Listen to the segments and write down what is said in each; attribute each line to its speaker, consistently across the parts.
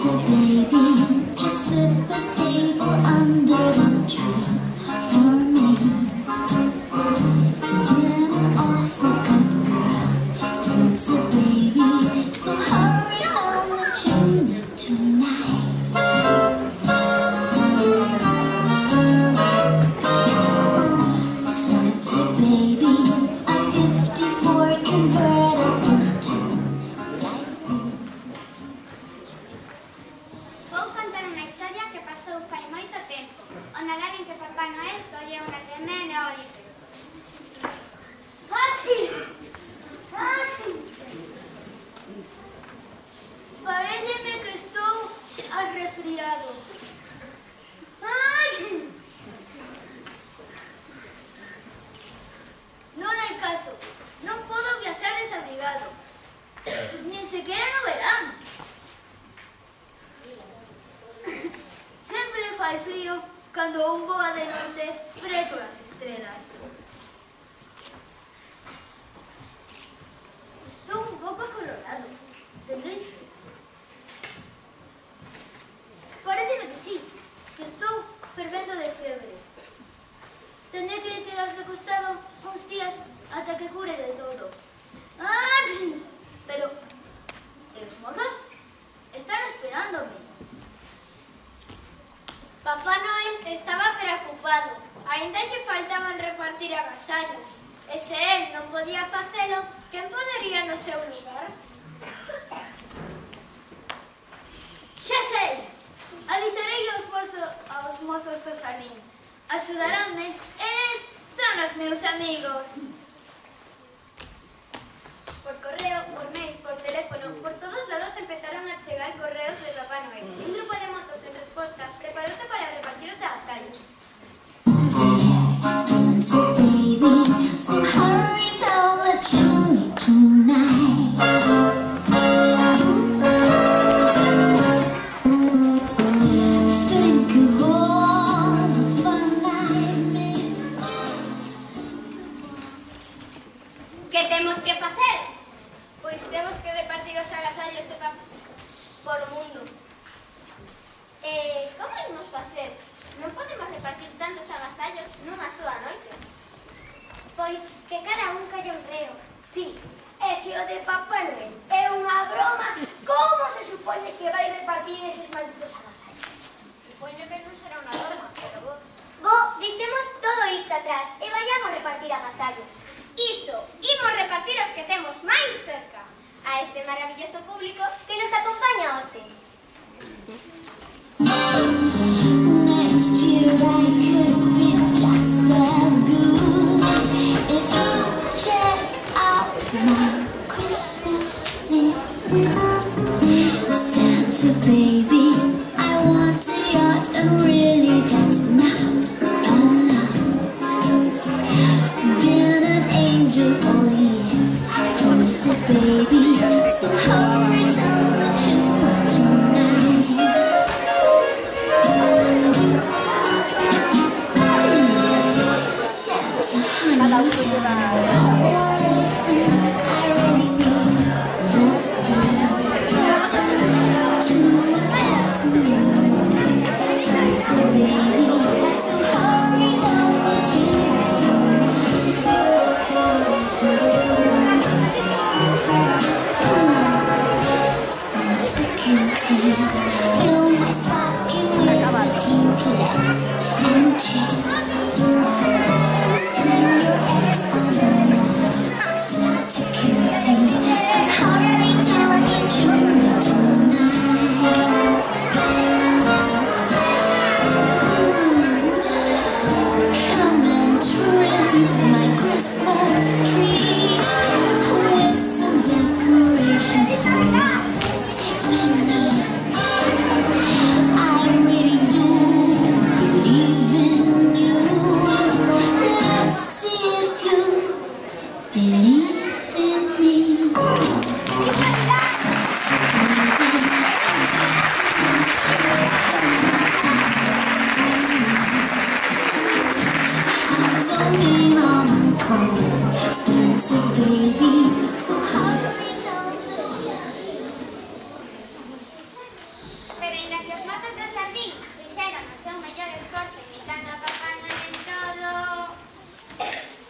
Speaker 1: Santa baby, just slip a sable under the tree for me. Been an awful good girl, Santa baby, so hurry down the chimney tonight. Santa baby, a 54 convertible to light blue.
Speaker 2: Vou contar unha historia que pasou fai moito tempo, o Nadal en que Papá Noel colleu unha tremenda eólica. Paréceme que estou resfriado. Non hai caso, non podo viaxar desabrigado, nin sequera no verán. Sempre fai frío cando un voa de noite preto das estrelas. Estou un pouco colorado, tendrei frío. Pareceme que sí, que estou fervendo de febre. Tendré que quedar recostado uns días ata que cure de todo. Pero, ¿e os mozos? Están esperándome.
Speaker 3: Papá Noel estaba preocupado, aínda lle faltaban repartir agasallos, e se el non podía facelo, quen podería no seu lugar?
Speaker 2: Xa sei! Avisarei aos mozos do xardín. Axudaronme, eles son os meus amigos.
Speaker 3: Por correo, por mail, por teléfono, por todos lados empezaron a chegar correos de Papá Noel. Un grupo de mozos en resposta preparouse para repartir os agasallos.
Speaker 1: Santa baby, so hurry down the chimney tonight. Think of all the fun I've missed.
Speaker 3: Que temos que facer? Pois temos que repartir os agasallos por o mundo. Como imos facer? Non podemos repartir tantos agasallos nunha soa noite.
Speaker 2: Pois que cada un calle un reo.
Speaker 4: Sí, e se o de Papá Noel é unha broma, como se supone que vai repartir eses malditos agasallos?
Speaker 3: Supoño que non será unha broma, pero bo.
Speaker 2: Bo, dixemos todo isto atrás e vayamos repartir agasallos.
Speaker 3: Iso, imos repartir os que temos máis cerca a este maravilloso público
Speaker 2: Que nos acompaña hoxe.
Speaker 1: Next year I could be just as good if you check out my Christmas list. Santa baby, I want a yacht, and really that's not a lot. Been an angel all year, Santa baby, so hurry down the chimney tonight. Santa honey, one thing I really need to do to get to you, Santa baby, so hurry down the chimney tonight. Santa cutie, fill my stocking with a duplex and checks. Sling your eggs on the wall, Santa cutie, and hurry down your chimney tonight. Come and trim my Christmas tree with some decorations from Tiffany. I really do believe in you.
Speaker 3: Aínda que os mozos de Sardín fixeron o seu mellor esforzo imitando a Papá Noel en todo,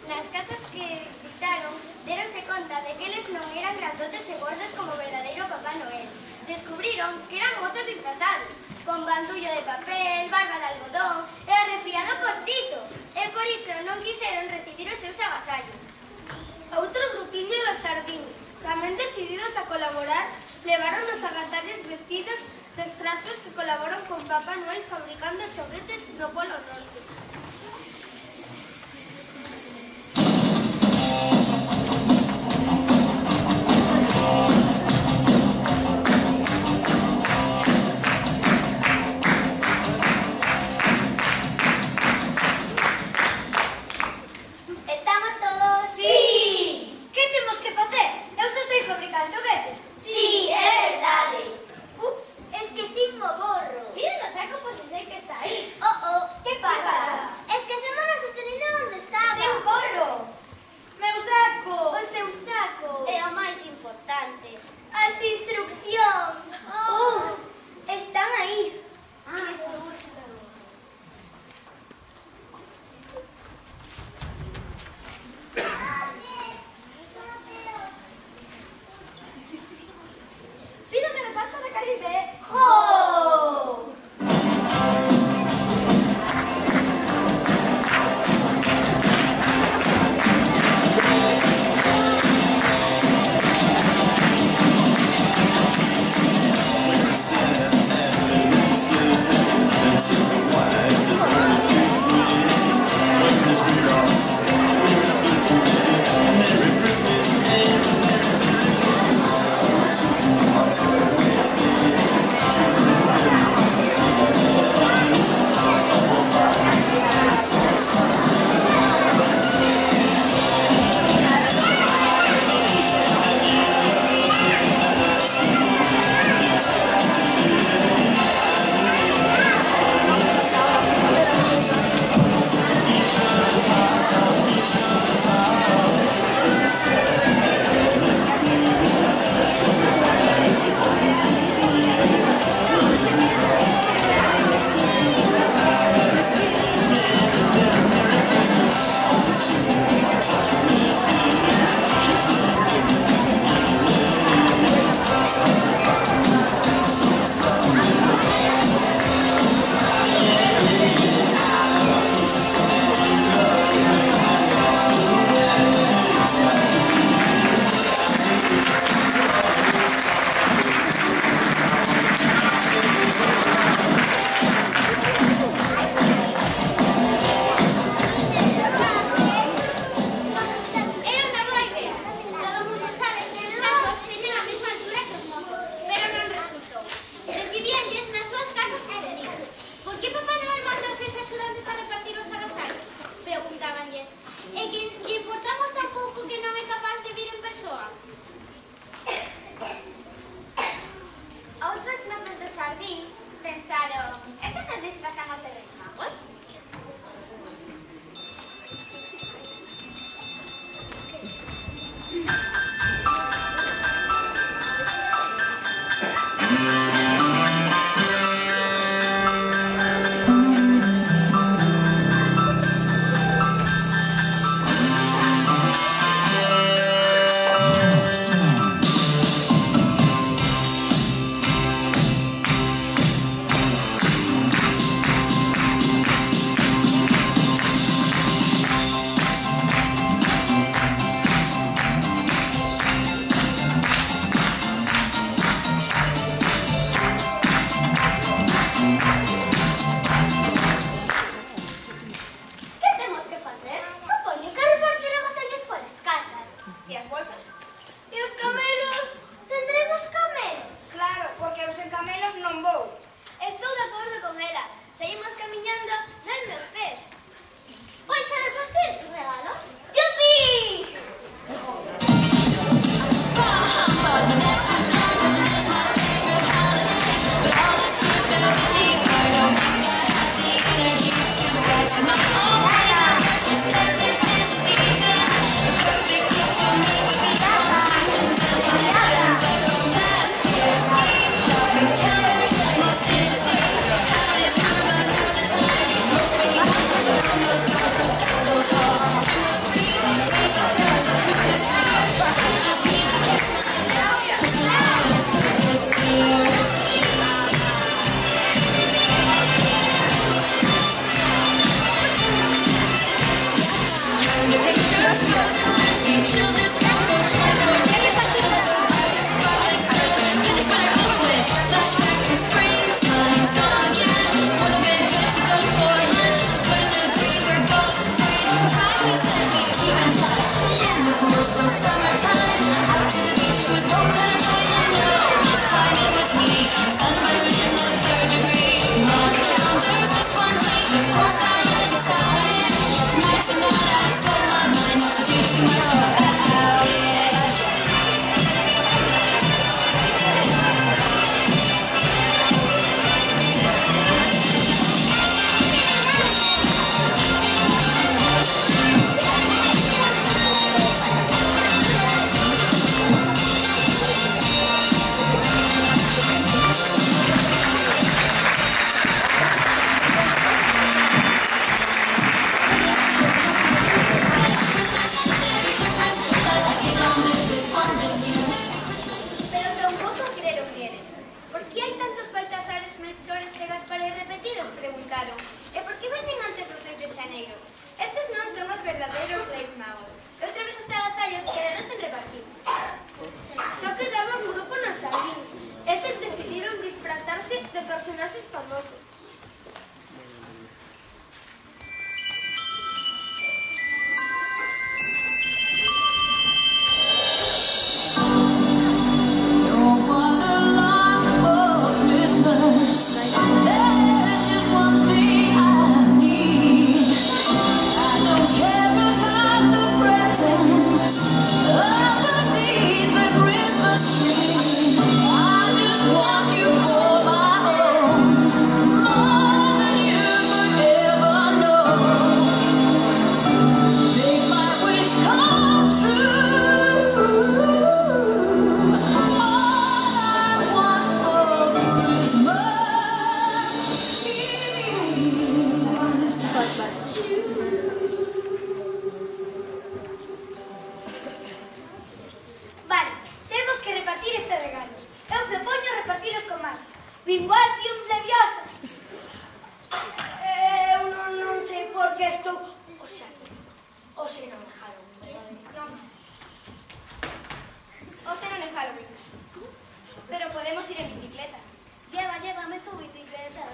Speaker 3: nas casas que visitaron deronse conta de que eles non eran grandotes e gordos como o verdadeiro Papá Noel. Descubriron que eran mozos disfrazados, con bandullo de papel, barba de algodón e arrefriado postizo, e por iso non quixeron recibir os seus agasallos.
Speaker 5: Outro grupiño de Sardín, tamén decididos a colaborar, levaron os agasallos vestidos dos trazos que colaboran con Papá Noel fabricando xoguetes no Polo Norte.
Speaker 2: Estamos todos?
Speaker 4: Sí! Que temos que facer? Eu só sei fabricar xoguetes.
Speaker 2: Sí, é verdade.
Speaker 4: Ups, esquecín o gorro. Miren o saco, pois sei que está aí.
Speaker 2: Que pasa? Esquecémonos o tenino onde estaba.
Speaker 4: Seu gorro. Meu saco. O seu saco.
Speaker 3: E o máis importante,
Speaker 4: As instruccións.
Speaker 2: Están aí.
Speaker 4: Que susto. Pídame de parte de Carice. ¡Oh! Wingardium Leviosa. Eu non sei por que estou... Oxe non é Halloween, verdade?
Speaker 3: Hoxe non é Halloween, pero podemos ir en bicicleta.
Speaker 4: Llévame tu bicicleta.
Speaker 3: No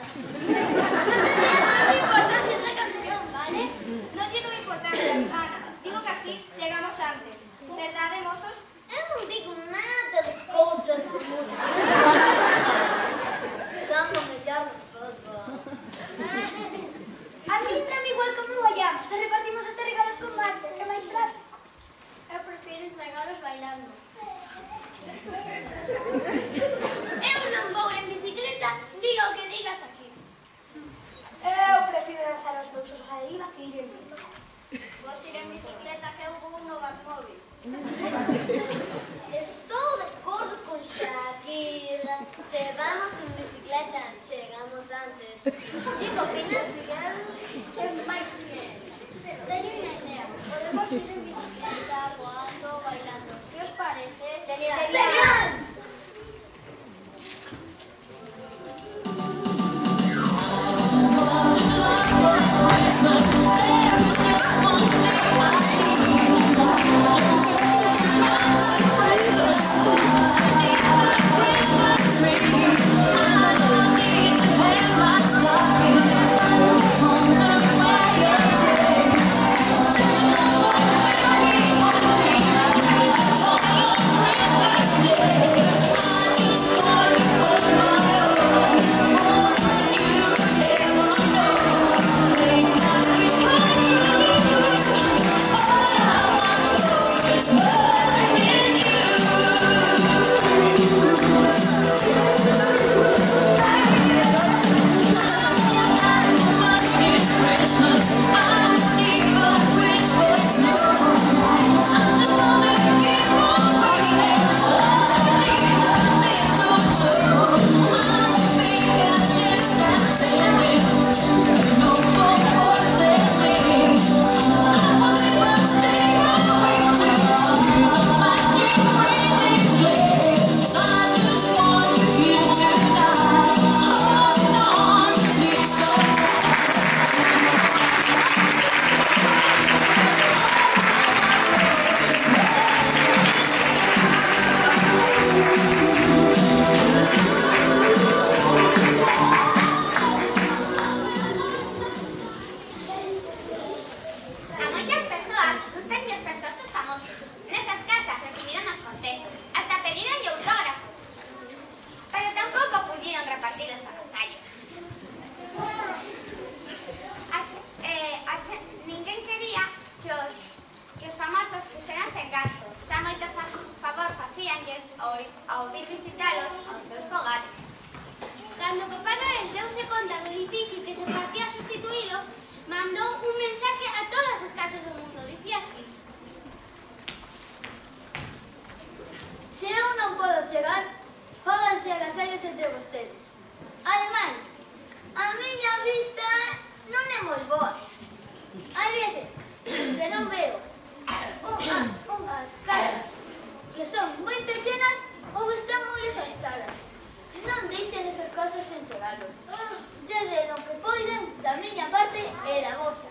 Speaker 3: importancia esa canción, ¿vale? No lle dou importancia, Ana. Digo que así chegamos antes. Verdade, mozos?
Speaker 2: Eu non digo nada de cousas de música. Son o mellor no fútbol.
Speaker 4: A mí dame igual como vayamos. Se repartimos este regalos con máscara, que é máis práctico.
Speaker 3: Eu prefiro entregaros bailando.
Speaker 5: Eu non vou en bicicleta, diga o que digas aquí.
Speaker 4: Eu prefiro lanzar os meus osos a deriva que ir en bici.
Speaker 3: Vos ir en bicicleta que eu vou no Batmóvil.
Speaker 2: Estou de acordo con Shakira. Se vamos en bicicleta, chegamos antes. ¿Qué opinas, Miguel?
Speaker 3: Es máis bien. Teño unha idea. Podemos ir en bicicleta, voando, bailando. ¿Qué os parece?
Speaker 4: ¡Genial!
Speaker 3: ao vir visitalos aos seus fogares.
Speaker 5: Cando Papá Noel deuse conta do difícil que se facía sustituílo, mandou un mensaje a todas as casas do mundo. Dicía así:
Speaker 2: Se eu non podo chegar, fóganse agasallos entre vostedes. Ademais, a miña vista non é moi boa. Hai veces que non veo unhas casas que son moi pequenas ou están moi afastadas. Non deixen esas cosas sen pegalos. Desde lo que poiden, da miña parte e da vosa.